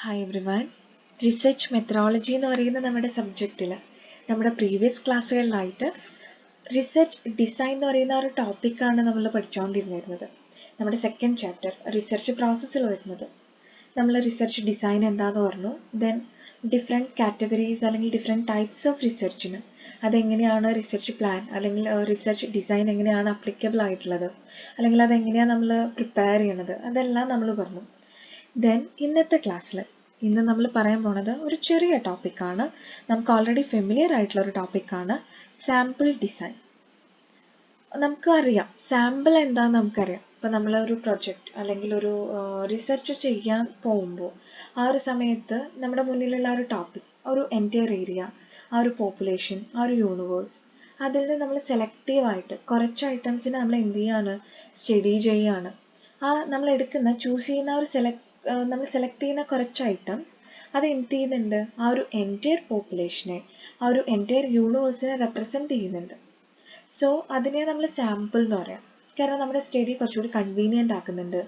Hi everyone. Research methodology എന്ന് പറയുന്ന നമ്മുടെ സബ്ജക്റ്റിൽ നമ്മുടെ പ്രീവിയസ് ക്ലാസ്സുകളിലായിട്ട് റിസർച്ച് ഡിസൈൻ എന്ന് പറയുന്ന ഒരു ടോപ്പിക്കാണ് നമ്മൾ പഠിച്ചുകൊണ്ടിരുന്നത്. നമ്മുടെ സെക്കൻഡ് ചാപ്റ്റർ റിസർച്ച് പ്രോസസ്സിൽ വരുന്നത് നമ്മൾ റിസർച്ച് ഡിസൈൻ എന്താണെന്ന് പറഞ്ഞു. ദെൻ ഡിഫറെൻറ്റ് കാറ്റഗറീസ് അല്ലെങ്കിൽ ഡിഫറെൻറ്റ് ടൈപ്സ് ഓഫ് റിസർച്ചിന് അതെങ്ങനെയാണ് റിസർച്ച് പ്ലാൻ അല്ലെങ്കിൽ റിസർച്ച് ഡിസൈൻ എങ്ങനെയാണ് അപ്ലിക്കബിൾ ആയിട്ടുള്ളത്, അല്ലെങ്കിൽ അതെങ്ങനെയാണ് നമ്മൾ പ്രിപ്പയർ ചെയ്യണത്, അതെല്ലാം നമ്മൾ പറഞ്ഞു. ദെൻ ഇന്നത്തെ ക്ലാസ്സിൽ ഇന്ന് നമ്മൾ പറയാൻ പോണത് ഒരു ചെറിയ ടോപ്പിക്കാണ്, നമുക്ക് ഓൾറെഡി ഫെമിലിയർ ആയിട്ടുള്ള ഒരു ടോപ്പിക്കാണ് സാമ്പിൾ ഡിസൈൻ. നമുക്ക് അറിയാം സാമ്പിൾ എന്താണെന്ന് നമുക്കറിയാം. ഇപ്പം നമ്മളൊരു പ്രൊജക്റ്റ് അല്ലെങ്കിൽ ഒരു റിസർച്ച് ചെയ്യാൻ പോകുമ്പോൾ ആ ഒരു സമയത്ത് നമ്മുടെ മുന്നിലുള്ള ഒരു ടോപ്പിക്, ഒരു എൻറ്റയർ ഏരിയ, ആ ഒരു പോപ്പുലേഷൻ, ആ ഒരു യൂണിവേഴ്സ്, അതിൽ നിന്ന് നമ്മൾ സെലക്റ്റീവായിട്ട് കുറച്ച് ഐറ്റംസിനെ നമ്മൾ എന്ത് ചെയ്യാണ്, സ്റ്റഡി ചെയ്യുകയാണ്. ആ നമ്മൾ എടുക്കുന്ന ചൂസ് ചെയ്യുന്ന ഒരു നമ്മൾ സെലക്ട് ചെയ്യുന്ന കുറച്ച് ഐറ്റംസ് അത് എന്ത് ചെയ്യുന്നുണ്ട്, ആ ഒരു എൻറ്റയർ പോപ്പുലേഷനെ, ആ ഒരു എൻറ്റയർ യൂണിവേഴ്സിനെ റെപ്രസെൻറ്റ് ചെയ്യുന്നുണ്ട്. സോ അതിനെ നമ്മൾ സാമ്പിൾ എന്ന് പറയാം. കാരണം നമ്മുടെ സ്റ്റഡി കുറച്ചുകൂടി കൺവീനിയൻ്റ് ആക്കുന്നുണ്ട്,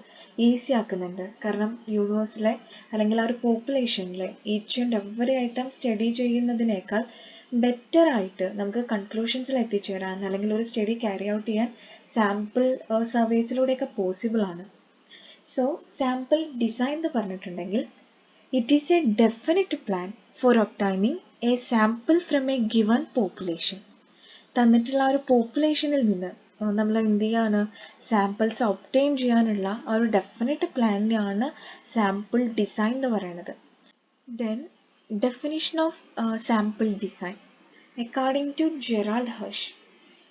ഈസി ആക്കുന്നുണ്ട്. കാരണം യൂണിവേഴ്സിലെ അല്ലെങ്കിൽ ആ ഒരു പോപ്പുലേഷനിലെ each and every item study ചെയ്യുന്നതിനേക്കാൾ ബെറ്റർ ആയിട്ട് നമുക്ക് കൺക്ലൂഷൻസിൽ എത്തിച്ചേരാൻ അല്ലെങ്കിൽ ഒരു സ്റ്റഡി ക്യാരി ഔട്ട് ചെയ്യാൻ സാമ്പിൾ സർവേസിലൂടെയൊക്കെ പോസിബിൾ ആണ്. സോ സാമ്പിൾ ഡിസൈൻ എന്ന് പറഞ്ഞിട്ടുണ്ടെങ്കിൽ it is a definite plan for obtaining a sample from a given population. തന്നിട്ടുള്ള ആ ഒരു പോപ്പുലേഷനിൽ നിന്ന് നമ്മൾ എന്ത് ചെയ്യാണ്, സാമ്പിൾസ് ഒബ്റ്റെയിൻ ചെയ്യാനുള്ള ആ ഒരു ഡെഫിനിറ്റ് പ്ലാനിനെയാണ് സാമ്പിൾ ഡിസൈൻ എന്ന് പറയുന്നത്. Then definition of sample design according to Gerald Hursh,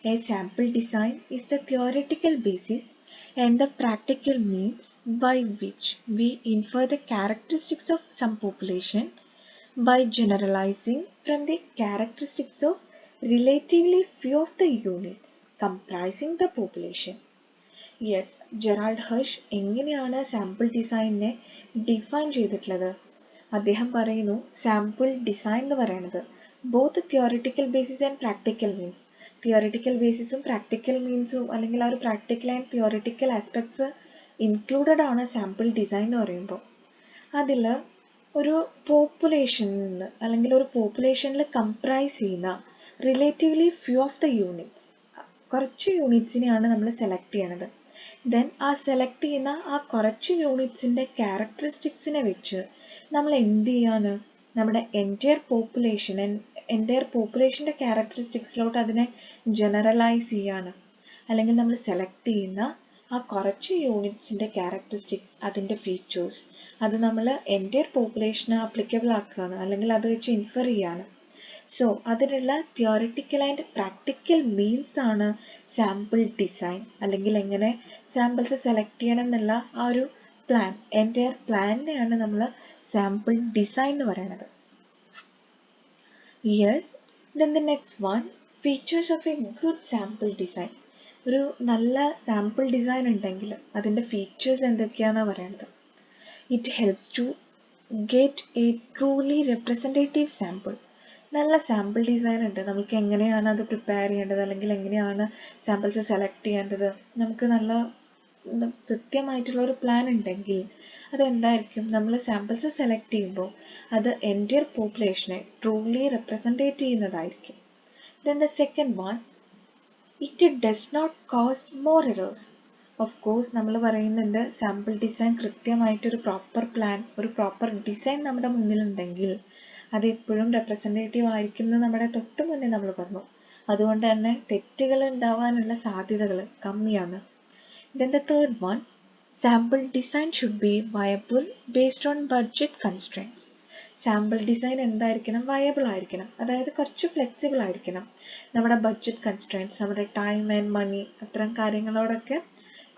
a sample design is the theoretical basis and the practical means by which we infer the characteristics of some population by generalizing from the characteristics of relatively few of the units comprising the population. Yes, Gerald Harsh എങ്ങനെയാണ് sample ഡിസൈനിനെ define ചെയ്തിട്ടുള്ളത്? അദ്ദേഹം പറയുന്നു sample design എന്ന് പറയുന്നത് both theoretical basis and practical means, theoretical ബേസിസും practical മീൻസും അല്ലെങ്കിൽ ആ ഒരു practical and theoretical aspects included ആണ് സാമ്പിൾ ഡിസൈൻ എന്ന് പറയുമ്പോൾ. അതിൽ ഒരു പോപ്പുലേഷനിൽ നിന്ന് അല്ലെങ്കിൽ ഒരു പോപ്പുലേഷനിൽ കംപ്രൈസ് ചെയ്യുന്ന relatively few of the units, കുറച്ച് യൂണിറ്റ്സിനെയാണ് നമ്മൾ സെലക്ട് ചെയ്യണത്. ദെൻ ആ സെലക്ട് ചെയ്യുന്ന ആ കുറച്ച് യൂണിറ്റ്സിൻ്റെ ക്യാരക്ടറിസ്റ്റിക്സിനെ വെച്ച് നമ്മൾ എന്ത് ചെയ്യാണ്, നമ്മുടെ എൻറ്റയർ പോപ്പുലേഷൻ്റെ ക്യാരക്ടറിസ്റ്റിക്സിലോട്ട് അതിനെ ജനറലൈസ് ചെയ്യാണ്. അല്ലെങ്കിൽ നമ്മൾ സെലക്ട് ചെയ്യുന്ന ആ കുറച്ച് യൂണിറ്റ്സിൻ്റെ ക്യാരക്ടറിസ്റ്റിക്സ്, അതിൻ്റെ ഫീച്ചേഴ്സ്, അത് നമ്മൾ എൻറ്റയർ പോപ്പുലേഷന് അപ്ലിക്കബിൾ ആക്കുകയാണ്, അല്ലെങ്കിൽ അത് വെച്ച് ഇൻഫർ ചെയ്യാണ്. സോ അതിനുള്ള തിയോറിറ്റിക്കൽ ആൻഡ് പ്രാക്ടിക്കൽ മീൻസ് ആണ് സാമ്പിൾ ഡിസൈൻ, അല്ലെങ്കിൽ എങ്ങനെ സാമ്പിൾസ് സെലക്ട് ചെയ്യണം എന്നുള്ള ആ ഒരു പ്ലാൻ, എൻറ്റയർ പ്ലാനിനെയാണ് നമ്മൾ സാമ്പിൾ ഡിസൈൻ എന്ന് പറയുന്നത്. Yes, then the next one, features of a good sample design. ഒരു നല്ല സാമ്പിൾ ഡിസൈൻ ഉണ്ടെങ്കിൽ അതിൻ്റെ ഫീച്ചേഴ്സ് എന്തൊക്കെയാണെന്ന് പറയുന്നത്. It helps to get a truly representative sample. നല്ല സാമ്പിൾ ഡിസൈൻ ഉണ്ട്, നമുക്ക് എങ്ങനെയാണ് അത് പ്രിപ്പയർ ചെയ്യേണ്ടത് അല്ലെങ്കിൽ എങ്ങനെയാണ് സാമ്പിൾസ് സെലക്ട് ചെയ്യേണ്ടത്, നമുക്ക് നല്ല കൃത്യമായിട്ടുള്ള ഒരു പ്ലാൻ ഉണ്ടെങ്കിൽ അതെന്തായിരിക്കും, നമ്മൾ സാമ്പിൾസ് സെലക്ട് ചെയ്യുമ്പോൾ അത് എൻറ്റയർ പോപ്പുലേഷനെ ട്രൂലി റെപ്രസെൻറ്റേറ്റ് ചെയ്യുന്നതായിരിക്കും. Then the second one, it does not cause more errors. Of course നമ്മൾ പറയുന്നുണ്ട് സാമ്പിൾ ഡിസൈൻ കൃത്യമായിട്ടൊരു പ്രോപ്പർ പ്ലാൻ, ഒരു പ്രോപ്പർ ഡിസൈൻ നമ്മുടെ മുന്നിലുണ്ടെങ്കിൽ അത് എപ്പോഴും റെപ്രസെൻറ്റേറ്റീവ് ആയിരിക്കും എന്ന് നമ്മുടെ തൊട്ട് മുന്നേ നമ്മൾ പറഞ്ഞു. അതുകൊണ്ട് തന്നെ തെറ്റുകൾ ഉണ്ടാവാനുള്ള സാധ്യതകൾ കമ്മിയാണ്. Then the third one, sample design should be viable based on budget constraints. Sample design എന്തായിരിക്കണം, വയബിൾ ആയിരിക്കണം, അതായത് കുറച്ച് ഫ്ലെക്സിബിൾ ആയിരിക്കണം. നമ്മുടെ ബഡ്ജറ്റ് കൺസ്ട്രെയിൻസ്, നമ്മുടെ ടൈം ആൻഡ് മണി, അത്തരം കാര്യങ്ങളോടൊക്കെ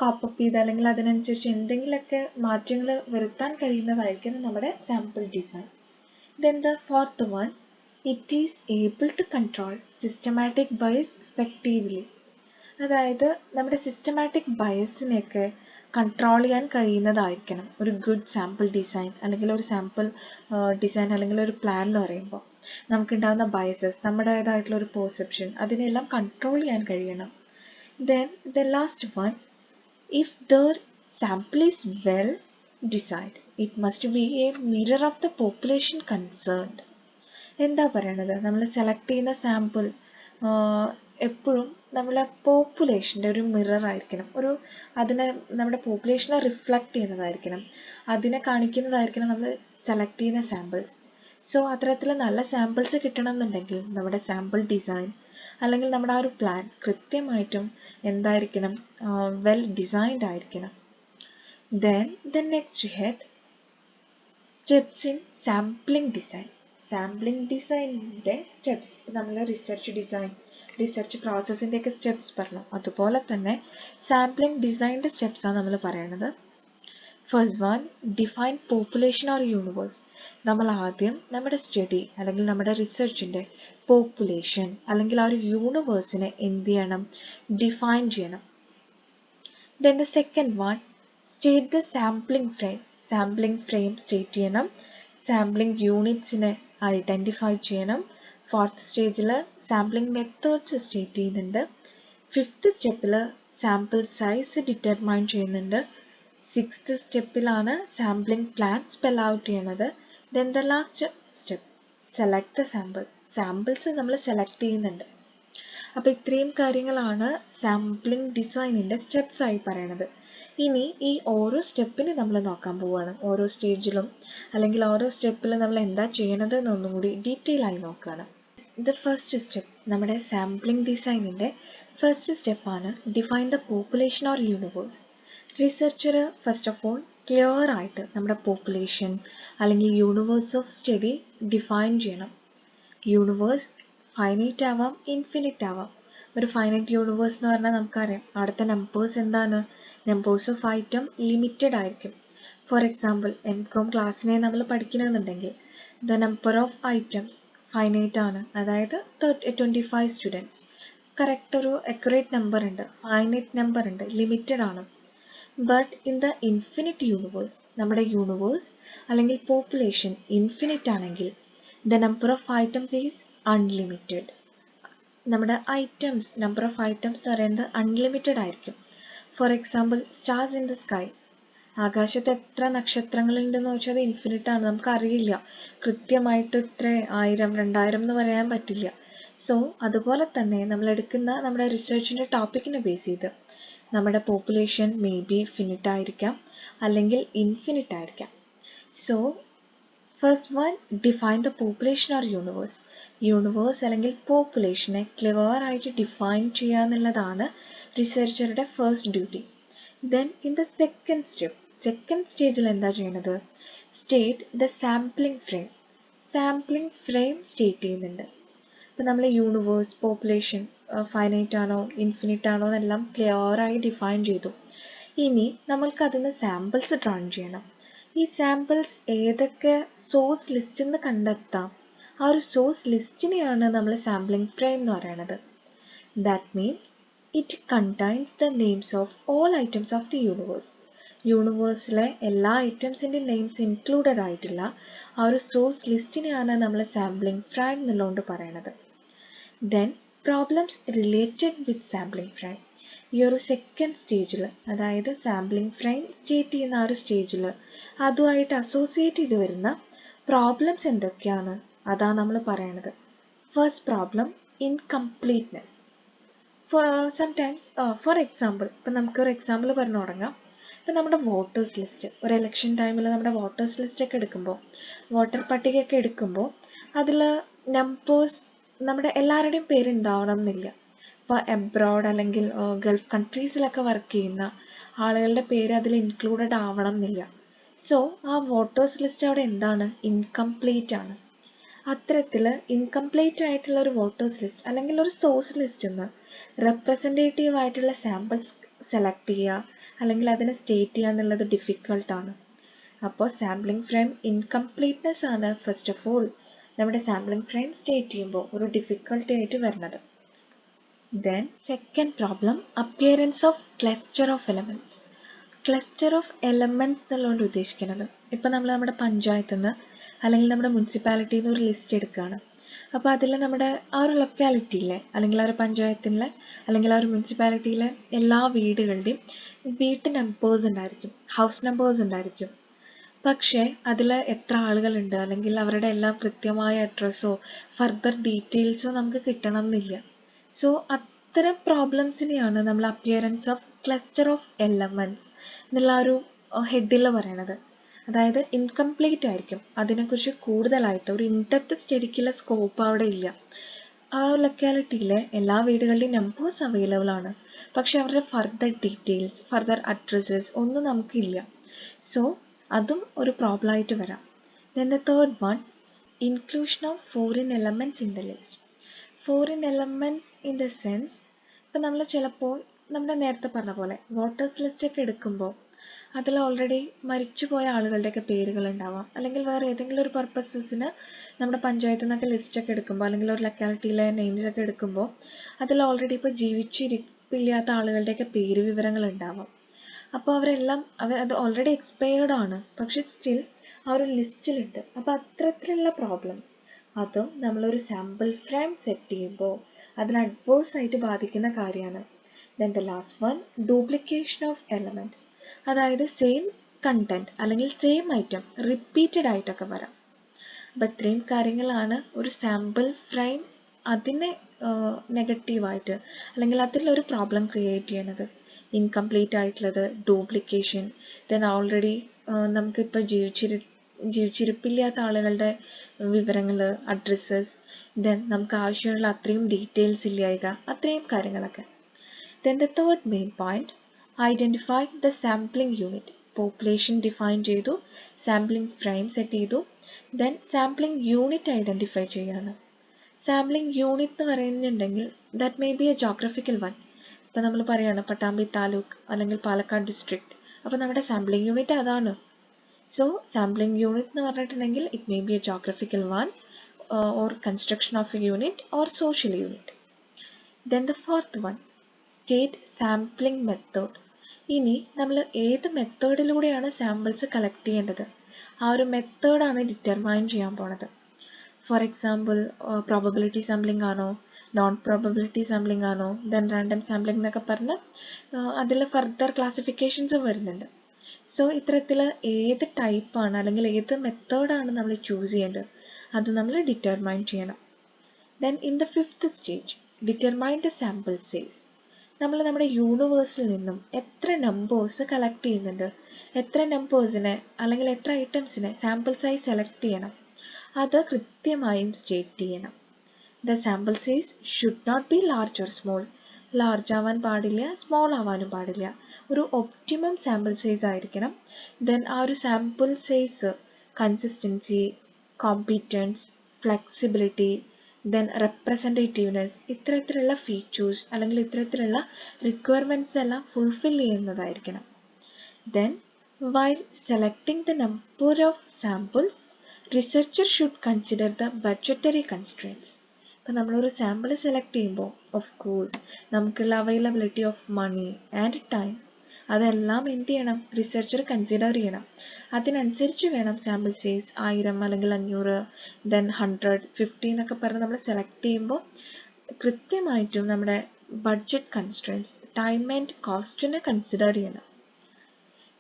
കോപ്പപ്പ് ചെയ്ത് അല്ലെങ്കിൽ അതിനനുസരിച്ച് എന്തെങ്കിലുമൊക്കെ മാറ്റങ്ങൾ വരുത്താൻ കഴിയുന്നതായിരിക്കണം നമ്മുടെ sample design. Then the fourth one, it is able to control systematic bias effectively. അതായത് നമ്മുടെ സിസ്റ്റമാറ്റിക് ബയസിനെയൊക്കെ കൺട്രോൾ ചെയ്യാൻ കഴിയുന്നതായിരിക്കണം ഒരു ഗുഡ് സാമ്പിൾ ഡിസൈൻ, അല്ലെങ്കിൽ ഒരു സാമ്പിൾ ഡിസൈൻ അല്ലെങ്കിൽ ഒരു പ്ലാൻ എന്ന് പറയുമ്പോൾ. നമുക്കുണ്ടാകുന്ന ബയസസ്, നമ്മുടേതായിട്ടുള്ള ഒരു പെർസെപ്ഷൻ, അതിനെല്ലാം കൺട്രോൾ ചെയ്യാൻ കഴിയണം. Then the last one, if there sample is well decide. It must be A mirror of the population concerned. എന്താ പറയണത്? നമ്മൾ സെലക്ട് ചെയ്യുന്ന സാമ്പിൾ എപ്പോഴും നമ്മളെ പോപ്പുലേഷൻ്റെ ഒരു മിറർ ആയിരിക്കണം, അതിനെ നമ്മുടെ പോപ്പുലേഷനെ റിഫ്ലക്റ്റ് ചെയ്യുന്നതായിരിക്കണം, അതിനെ കാണിക്കുന്നതായിരിക്കണം നമ്മൾ സെലക്ട് ചെയ്യുന്ന സാമ്പിൾസ്. സോ അത്തരത്തിൽ നല്ല സാമ്പിൾസ് കിട്ടണമെന്നുണ്ടെങ്കിൽ നമ്മുടെ സാമ്പിൾ ഡിസൈൻ അല്ലെങ്കിൽ നമ്മുടെ ആ ഒരു പ്ലാൻ കൃത്യമായിട്ടും എന്തായിരിക്കണം? വെൽ ഡിസൈൻഡ് ആയിരിക്കണം. Then the next head, steps in sampling design. Sampling ഡിസൈനിൻ്റെ സ്റ്റെപ്സ്, നമ്മൾ റിസർച്ച് പ്രോസസ്സിൻ്റെ ഒക്കെ സ്റ്റെപ്സ് പറഞ്ഞു, അതുപോലെ തന്നെ സാമ്പിളിംഗ് ഡിസൈനിൻ്റെ സ്റ്റെപ്സാണ് നമ്മൾ പറയണത്. First one, define population or universe. നമ്മൾ ആദ്യം നമ്മുടെ സ്റ്റഡി അല്ലെങ്കിൽ നമ്മുടെ റിസർച്ചിൻ്റെ പോപ്പുലേഷൻ അല്ലെങ്കിൽ ആ ഒരു യൂണിവേഴ്സിനെ എന്ത് ചെയ്യണം? ഡിഫൈൻ ചെയ്യണം. Then the second one, state the sampling frame. Sampling frame state ചെയ്യണം. സാമ്പിളിംഗ് യൂണിറ്റ്സിനെ ഐഡൻറ്റിഫൈ ചെയ്യണം. ഫോർത്ത് സ്റ്റേജിൽ സാമ്പിളിംഗ് മെത്തേഡ്സ് സ്റ്റേറ്റ് ചെയ്യുന്നുണ്ട്. ഫിഫ്ത്ത് സ്റ്റെപ്പിൽ സാമ്പിൾ സൈസ് ഡിറ്റർമൈൻ ചെയ്യുന്നുണ്ട്. സിക്സ്ത് സ്റ്റെപ്പിലാണ് സാമ്പിളിംഗ് പ്ലാൻ സ്പെൽ ഔട്ട് ചെയ്യണത്. Then the last step, select the samples നമ്മൾ സെലക്ട് ചെയ്യുന്നുണ്ട്. അപ്പോൾ ഇത്രയും കാര്യങ്ങളാണ് സാമ്പിളിംഗ് ഡിസൈനിൻ്റെ സ്റ്റെപ്സ് ആയി പറയണത്. ഇനി ഈ ഓരോ സ്റ്റെപ്പിന് നമ്മൾ നോക്കാൻ പോവുകയാണ്. ഓരോ സ്റ്റേജിലും അല്ലെങ്കിൽ ഓരോ സ്റ്റെപ്പിൽ നമ്മൾ എന്താ ചെയ്യണത് എന്നൊന്നും കൂടി ഡീറ്റെയിൽ ആയി നോക്കുകയാണ്. ദ ഫസ്റ്റ് സ്റ്റെപ്പ്, നമ്മുടെ സാമ്പിളിംഗ് ഡിസൈനിൻ്റെ ഫസ്റ്റ് സ്റ്റെപ്പാണ് define the population or universe. Researcher first of all clear ആയിട്ട് നമ്മുടെ പോപ്പുലേഷൻ അല്ലെങ്കിൽ യൂണിവേഴ്സ് ഓഫ് സ്റ്റഡി ഡിഫൈൻ ചെയ്യണം. യൂണിവേഴ്സ് ഫൈനൈറ്റ് ആവാം, ഇൻഫിനിറ്റ് ആവാം. ഒരു ഫൈനൈറ്റ് യൂണിവേഴ്സ് എന്ന് പറഞ്ഞാൽ നമുക്കറിയാം അവിടുത്തെ നമ്പേഴ്സ് എന്താണ്? നമ്പേഴ്സ് ഓഫ് ഐറ്റം ലിമിറ്റഡ് ആയിരിക്കും. ഫോർ എക്സാമ്പിൾ M.Com ക്ലാസ്സിനെ നമ്മൾ പഠിക്കണമെന്നുണ്ടെങ്കിൽ the number of items finite ആണ്, അതായത് 25 സ്റ്റുഡൻസ്. കറക്റ്റ് ഒരു അക്യുറേറ്റ് നമ്പർ ഉണ്ട്, ഫൈനൈറ്റ് നമ്പർ ഉണ്ട്, ലിമിറ്റഡ് ആണ്. But in the infinite universe, നമ്മുടെ യൂണിവേഴ്സ് അല്ലെങ്കിൽ പോപ്പുലേഷൻ ഇൻഫിനിറ്റ് ആണെങ്കിൽ the number of items is unlimited. നമ്മുടെ നമ്പർ ഓഫ് ഐറ്റംസ് പറയുന്നത് അൺലിമിറ്റഡ് ആയിരിക്കും. For example stars in the sky, ആകാശത്ത് എത്ര നക്ഷത്രങ്ങളുണ്ടെന്ന് വെച്ചാൽ അത് ഇൻഫിനിറ്റ് ആണ്, നമുക്കറിയില്ല കൃത്യമായിട്ട് ഇത്ര 1000 2000 എന്ന് പറയാൻ പറ്റില്ല. സോ അതുപോലെ തന്നെ നമ്മൾ എടുക്കുന്ന നമ്മുടെ റിസർച്ചിൻ്റെ ടോപ്പിക്കിനെ ബേസ് ചെയ്ത് നമ്മുടെ പോപ്പുലേഷൻ മേ ബി ഫിനിറ്റ് ആയിരിക്കാം അല്ലെങ്കിൽ ഇൻഫിനിറ്റ് ആയിരിക്കാം. So first one, define the population or universe. Universe അല്ലെങ്കിൽ പോപ്പുലേഷനെ ക്ലിയർ ആയിട്ട് ഡിഫൈൻ ചെയ്യുക എന്നുള്ളതാണ് റിസർച്ചറുടെ first duty. Then in the second സ്റ്റേജിൽ എന്താ ചെയ്യണത്? State the sampling frame. Sampling frame state ചെയ്യുന്നുണ്ട്. ഇപ്പം നമ്മൾ യൂണിവേഴ്സ്, പോപ്പുലേഷൻ ഫൈനൈറ്റ് ആണോ ഇൻഫിനിറ്റ് ആണോ എന്നെല്ലാം ക്ലിയറായി ഡിഫൈൻ ചെയ്തു. ഇനി നമ്മൾക്ക് അതിന് സാമ്പിൾസ് റൺ ചെയ്യണം. ഈ സാമ്പിൾസ് ഏതൊക്കെ സോഴ്സ് ലിസ്റ്റിൽ നിന്ന് കണ്ടെത്താം, ആ ഒരു സോഴ്സ് ലിസ്റ്റിനെയാണ് നമ്മൾ സാമ്പിളിംഗ് ഫ്രെയിം എന്ന് പറയുന്നത്. That means it contains the names of all items of the universe. യൂണിവേഴ്സിലെ എല്ലാ ഐറ്റംസിൻ്റെ നെയിംസ് ഇൻക്ലൂഡഡ് ആയിട്ടുള്ള ആ ഒരു സോഴ്സ് ലിസ്റ്റിനെയാണ് നമ്മൾ സാമ്പിളിംഗ് ഫ്രെയിം എന്നുള്ളതുകൊണ്ട് പറയണത്. Then problems related with sampling frame. ഈ ഒരു സെക്കൻഡ് സ്റ്റേജിൽ, അതായത് സാമ്പിളിംഗ് ഫ്രെയിം സ്റ്റേറ്റ് ചെയ്യുന്ന ആ ഒരു സ്റ്റേജിൽ അതുമായിട്ട് അസോസിയേറ്റ് ചെയ്ത് വരുന്ന പ്രോബ്ലംസ് എന്തൊക്കെയാണ് അതാണ് നമ്മൾ പറയണത്. First problem, incompleteness. For example, ഇപ്പം നമുക്കൊരു എക്സാമ്പിൾ പറഞ്ഞു തുടങ്ങാം. ഇപ്പം നമ്മുടെ വോട്ടേഴ്സ് ലിസ്റ്റ്, ഒരു ഇലക്ഷൻ ടൈമിൽ നമ്മുടെ വോട്ടേഴ്സ് ലിസ്റ്റൊക്കെ എടുക്കുമ്പോൾ, വോട്ടർ പട്ടികയൊക്കെ എടുക്കുമ്പോൾ അതിൽ നമ്പേഴ്സ് നമ്മുടെ എല്ലാവരുടെയും പേരുണ്ടാവണം എന്നില്ല. ഇപ്പോൾ എബ്രോഡ് അല്ലെങ്കിൽ ഗൾഫ് കൺട്രീസിലൊക്കെ വർക്ക് ചെയ്യുന്ന ആളുകളുടെ പേര് അതിൽ ഇൻക്ലൂഡഡ് ആവണം എന്നില്ല. സോ ആ വോട്ടേഴ്സ് ലിസ്റ്റ് അവിടെ എന്താണ്? ഇൻകംപ്ലീറ്റ് ആണ്. അത്തരത്തിൽ ഇൻകംപ്ലീറ്റ് ആയിട്ടുള്ള ഒരു വോട്ടേഴ്സ് ലിസ്റ്റ് അല്ലെങ്കിൽ ഒരു സോഴ്സ് ലിസ്റ്റിൽ നിന്ന് റെപ്രസെൻറ്റേറ്റീവ് ആയിട്ടുള്ള സാമ്പിൾസ് സെലക്ട് ചെയ്യുക അല്ലെങ്കിൽ അതിനെ സ്റ്റേറ്റ് ചെയ്യുക എന്നുള്ളത് ഡിഫിക്കൾട്ടാണ്. അപ്പോൾ സാമ്പിളിംഗ് ഫ്രെയിം ഇൻകംപ്ലീറ്റ്നെസ് ആണ് ഫസ്റ്റ് ഓഫ് ഓൾ നമ്മുടെ സാമ്പിളിംഗ് ഫ്രെയിം സ്റ്റേറ്റ് ചെയ്യുമ്പോൾ ഒരു ഡിഫിക്കൽട്ടി ആയിട്ട് വരുന്നത്. Then second problem, appearance of cluster of elements. Cluster of elements എന്നുള്ളതുകൊണ്ട് ഉദ്ദേശിക്കുന്നത്, ഇപ്പോൾ നമ്മൾ നമ്മുടെ പഞ്ചായത്തിൽ നിന്ന് അല്ലെങ്കിൽ നമ്മുടെ മുനിസിപ്പാലിറ്റിയിൽ നിന്ന് ഒരു ലിസ്റ്റ് എടുക്കുകയാണ്. അപ്പോൾ അതിൽ നമ്മുടെ ആ ഒരു ലൊക്കാലിറ്റിയിലെ അല്ലെങ്കിൽ ആ ഒരു പഞ്ചായത്തിലെ അല്ലെങ്കിൽ ആ ഒരു മുനിസിപ്പാലിറ്റിയിലെ എല്ലാ വീടുകളുടെയും വീട്ട് നമ്പേഴ്സ് ഉണ്ടായിരിക്കും, ഹൗസ് നമ്പേഴ്സ് ഉണ്ടായിരിക്കും. പക്ഷേ അതിൽ എത്ര ആളുകളുണ്ട് അല്ലെങ്കിൽ അവരുടെ എല്ലാം കൃത്യമായ അഡ്രസ്സോ ഫർദർ ഡീറ്റെയിൽസോ നമുക്ക് കിട്ടണം എന്നില്ല. സോ അത്തരം പ്രോബ്ലംസിനെയാണ് നമ്മൾ appearance of cluster of elements എന്നുള്ള ഒരു ഹെഡിൽ പറയണത്. അതായത് ഇൻകംപ്ലീറ്റ് ആയിരിക്കും, അതിനെക്കുറിച്ച് കൂടുതലായിട്ട് ഒരു ഇൻഡെപ്ത് സ്റ്റഡിക്കുള്ള സ്കോപ്പ് അവിടെ ഇല്ല. ആ ലൊക്കാലിറ്റിയിലെ എല്ലാ വീടുകളുടെയും നമ്പേഴ്സ് അവൈലബിൾ ആണ്, പക്ഷെ അവരുടെ ഫർദർ ഡീറ്റെയിൽസ് ഫർദർ അഡ്രസ്സസ് ഒന്നും നമുക്കില്ല. സോ അതും ഒരു പ്രോബ്ലം ആയിട്ട് വരാം. Then the third one, inclusion of foreign elements in the list. Foreign elements in the sense, ഇപ്പം നമ്മൾ ചിലപ്പോൾ നമ്മുടെ നേരത്തെ പറഞ്ഞ പോലെ വോട്ടേഴ്സ് ലിസ്റ്റൊക്കെ എടുക്കുമ്പോൾ അതിൽ ഓൾറെഡി മരിച്ചുപോയ ആളുകളുടെയൊക്കെ പേരുകൾ ഉണ്ടാവാം, അല്ലെങ്കിൽ വേറെ ഏതെങ്കിലും ഒരു പർപ്പസസിന് നമ്മുടെ പഞ്ചായത്തിൽ നിന്നൊക്കെ ലിസ്റ്റൊക്കെ എടുക്കുമ്പോൾ അല്ലെങ്കിൽ ഒരു ലൊക്കാലിറ്റിയിലെ നെയിംസ് ഒക്കെ എടുക്കുമ്പോൾ അതിൽ ഓൾറെഡി ഇപ്പോൾ ജീവിച്ചിരിപ്പില്ലാത്ത ആളുകളുടെയൊക്കെ പേര് വിവരങ്ങൾ ഉണ്ടാവാം. അപ്പോൾ അവരെല്ലാം അത് ഓൾറെഡി എക്സ്പയർഡ് ആണ്, പക്ഷെ സ്റ്റിൽ ആ ഒരു ലിസ്റ്റിലുണ്ട്. അപ്പോൾ അത്തരത്തിലുള്ള പ്രോബ്ലംസ് അതും നമ്മളൊരു സാമ്പിൾ ഫ്രെയിം സെറ്റ് ചെയ്യുമ്പോൾ അതിന് അഡ്വേഴ്സ് ആയിട്ട് ബാധിക്കുന്ന കാര്യമാണ്. Then the last one, duplication of element. അതായത് സെയിം കണ്ടന്റ് അല്ലെങ്കിൽ സെയിം ഐറ്റം റിപ്പീറ്റഡ് ആയിട്ടൊക്കെ വരാം. അപ്പം ഇത്രയും കാര്യങ്ങളാണ് ഒരു സാമ്പിൾ ഫ്രെയിം അതിനെ നെഗറ്റീവായിട്ട് അല്ലെങ്കിൽ അതിലൊരു പ്രോബ്ലം ക്രിയേറ്റ് ചെയ്യണത്. ഇൻകംപ്ലീറ്റ് ആയിട്ടുള്ളത്, ഡ്യൂപ്ലിക്കേഷൻ, ദെൻ ഓൾറെഡി നമുക്കിപ്പോൾ ജീവിച്ചിരിപ്പില്ലാത്ത ആളുകളുടെ വിവരങ്ങൾ, അഡ്രസ്സസ്, ദെൻ നമുക്ക് ആവശ്യമുള്ള അത്രയും ഡീറ്റെയിൽസ് ഇല്ലായ്ക, അത്രയും കാര്യങ്ങളൊക്കെ. Then the third main point, identify the sampling unit. Population define ചെയ്തു, സാമ്പിളിംഗ് ഫ്രെയിം സെറ്റ് ചെയ്തു, ദെൻ സാമ്പിളിംഗ് യൂണിറ്റ് ഐഡൻറ്റിഫൈ ചെയ്യാണ്. സാമ്പിളിംഗ് യൂണിറ്റ് എന്ന് പറയുന്നുണ്ടെങ്കിൽ that may be A geographical one. ഇപ്പം നമ്മൾ പറയുകയാണ് പട്ടാമ്പി താലൂക്ക് അല്ലെങ്കിൽ പാലക്കാട് ഡിസ്ട്രിക്ട്, അപ്പോൾ നമ്മുടെ സാമ്പിളിംഗ് യൂണിറ്റ് അതാണ്. സോ സാമ്പിളിംഗ് യൂണിറ്റ് എന്ന് പറഞ്ഞിട്ടുണ്ടെങ്കിൽ it may be A geographical one or construction of A unit or social unit. Then the fourth one, state sampling method. ഇനി നമ്മൾ ഏത് മെത്തേഡിലൂടെയാണ് സാമ്പിൾസ് കളക്ട് ചെയ്യേണ്ടത്, ആ ഒരു മെത്തേഡാണ് ഡിറ്റർമൈൻ ചെയ്യാൻ പോണത്. ഫോർ എക്സാമ്പിൾ പ്രോബബിലിറ്റി സാമ്പിളിംഗ് ആണോ, നോൺ പ്രോബബിലിറ്റി സാമ്പിളിംഗ് ആണോ, ദെൻ റാൻഡം സാമ്പിളിംഗ് എന്നൊക്കെ പറഞ്ഞ് അതിൽ ഫർദർ ക്ലാസിഫിക്കേഷൻസും വരുന്നുണ്ട്. സോ ഇത്തരത്തിൽ ഏത് ടൈപ്പാണ് അല്ലെങ്കിൽ ഏത് മെത്തേഡാണ് നമ്മൾ ചൂസ് ചെയ്യേണ്ടത് അത് നമ്മൾ ഡിറ്റർമൈൻ ചെയ്യണം. Then in the fifth stage, determine the sample size. നമ്മൾ നമ്മുടെ യൂണിവേഴ്സിൽ നിന്നും എത്ര നമ്പേഴ്സ് കളക്ട് ചെയ്യുന്നുണ്ട്, എത്ര നമ്പേഴ്സിനെ അല്ലെങ്കിൽ എത്ര ഐറ്റംസിനെ സാമ്പിൾ സൈസ് സെലക്ട് ചെയ്യണം, അത് കൃത്യമായും സ്റ്റേറ്റ് ചെയ്യണം. The sample size should not be large or small. Large ആവാൻ പാടില്ല, സ്മോൾ ആവാനും പാടില്ല. ഒരു ഒപ്റ്റിമം സാമ്പിൾ സൈസ് ആയിരിക്കണം. ദെൻ ആ ഒരു sample size consistency, competence, flexibility, then representativeness, ഇത്തരത്തിലുള്ള ഫീച്ചേഴ്സ് അല്ലെങ്കിൽ ഇത്തരത്തിലുള്ള റിക്വയർമെൻറ്റ്സ് എല്ലാം ഫുൾഫിൽ ചെയ്യുന്നതായിരിക്കണം. Then while selecting the number of samples, researcher should consider the budgetary constraints. ഇപ്പം നമ്മളൊരു സാമ്പിൾ സെലക്ട് ചെയ്യുമ്പോൾ ഓഫ് കോഴ്സ് നമുക്കുള്ള availability of money and time അതെല്ലാം എന്ത് ചെയ്യണം, റിസർച്ചർ കൺസിഡർ ചെയ്യണം. അതിനനുസരിച്ച് വേണം സാമ്പിൾ സൈസ് 1000 അല്ലെങ്കിൽ 500, ദെൻ 100, 50 എന്നൊക്കെ പറഞ്ഞ് നമ്മൾ സെലക്ട് ചെയ്യുമ്പോൾ കൃത്യമായിട്ടും നമ്മുടെ ബഡ്ജറ്റ് കൺസ്ട്രെയിൻസ്, ടൈം ആൻഡ് കോസ്റ്റിനെ കൺസിഡർ ചെയ്യണം.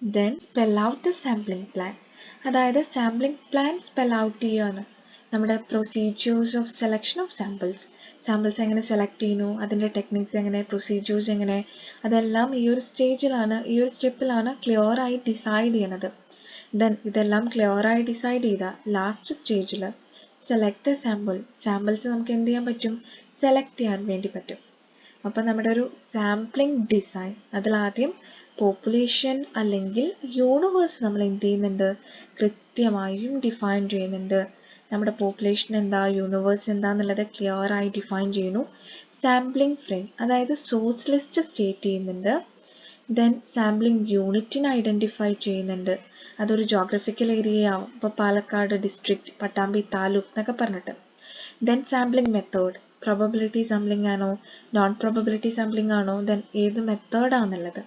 Then spell out the sampling plan. അതായത് സാമ്പിളിംഗ് പ്ലാൻ സ്പെൽ ഔട്ട് ചെയ്യുകയാണ്. നമ്മുടെ procedures of selection of samples എങ്ങനെ സെലക്ട് ചെയ്യുന്നു, അതിൻ്റെ ടെക്നിക്സ് എങ്ങനെ, പ്രൊസീജിയേഴ്സ് എങ്ങനെ, അതെല്ലാം ഈ ഒരു സ്റ്റെപ്പിലാണ് ക്ലിയർ ആയി ഡിസൈഡ് ചെയ്യണത്. ദെൻ ഇതെല്ലാം ക്ലിയർ ആയി ഡിസൈഡ് ചെയ്ത ലാസ്റ്റ് സ്റ്റേജിൽ സെലക്ട് ദ സാമ്പിൾസ് നമുക്ക് എന്ത് ചെയ്യാൻ പറ്റും, സെലക്ട് ചെയ്യാൻ വേണ്ടി പറ്റും. അപ്പം നമ്മുടെ ഒരു സാമ്പിളിംഗ് ഡിസൈൻ അതിലാദ്യം പോപ്പുലേഷൻ അല്ലെങ്കിൽ യൂണിവേഴ്സ് നമ്മൾ എന്ത് ചെയ്യുന്നുണ്ട്, കൃത്യമായും ഡിഫൈൻ ചെയ്യുന്നുണ്ട്. നമ്മുടെ പോപ്പുലേഷൻ എന്താ, യൂണിവേഴ്സ് എന്താന്നുള്ളത് ക്ലിയർ ആയി ഡിഫൈൻ ചെയ്യുന്നു. സാമ്പിളിംഗ് ഫ്രെയിം അതായത് സോഴ്സ് ലിസ്റ്റ് സ്റ്റേറ്റ് ചെയ്യുന്നുണ്ട്. ദെൻ സാമ്പിളിംഗ് യൂണിറ്റിനെ ഐഡൻറ്റിഫൈ ചെയ്യുന്നുണ്ട്. അതൊരു ജോഗ്രഫിക്കൽ ഏരിയ ആവും, ഇപ്പോൾ പാലക്കാട് ഡിസ്ട്രിക്ട്, പട്ടാമ്പി താലൂക്ക് എന്നൊക്കെ പറഞ്ഞിട്ട്. Then sampling method, probability sampling ആണോ, നോൺ പ്രോബബിലിറ്റി സാമ്പിളിംഗ് ആണോ, ദെൻ ഏത് മെത്തേഡാണെന്നുള്ളത്.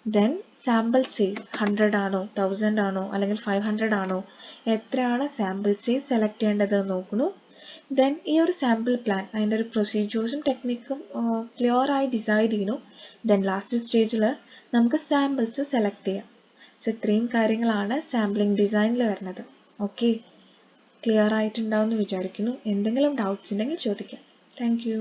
ദെൻ സാമ്പിൾ സൈസ് 100 ആണോ, 1000 ആണോ, അല്ലെങ്കിൽ 500 ആണോ, എത്രയാണ് സാമ്പിൾ സൈസ് സെലക്ട് ചെയ്യേണ്ടത് നോക്കുന്നു. ദെൻ ഈ ഒരു സാമ്പിൾ പ്ലാൻ അതിൻ്റെ ഒരു പ്രൊസീജിയേഴ്സും ടെക്നിക്കും ക്ലിയർ ആയി ഡിസൈഡ് ചെയ്യുന്നു. ദെൻ ലാസ്റ്റ് സ്റ്റേജിൽ നമുക്ക് സാമ്പിൾസ് സെലക്ട് ചെയ്യാം. സോ ഇത്രയും കാര്യങ്ങളാണ് സാമ്പിളിംഗ് ഡിസൈനിൽ വരുന്നത്. ഓക്കെ, ക്ലിയർ ആയിട്ടുണ്ടാവും എന്ന് വിചാരിക്കുന്നു. എന്തെങ്കിലും ഡൗട്ട്സ് ഉണ്ടെങ്കിൽ ചോദിക്കാം. Thank you.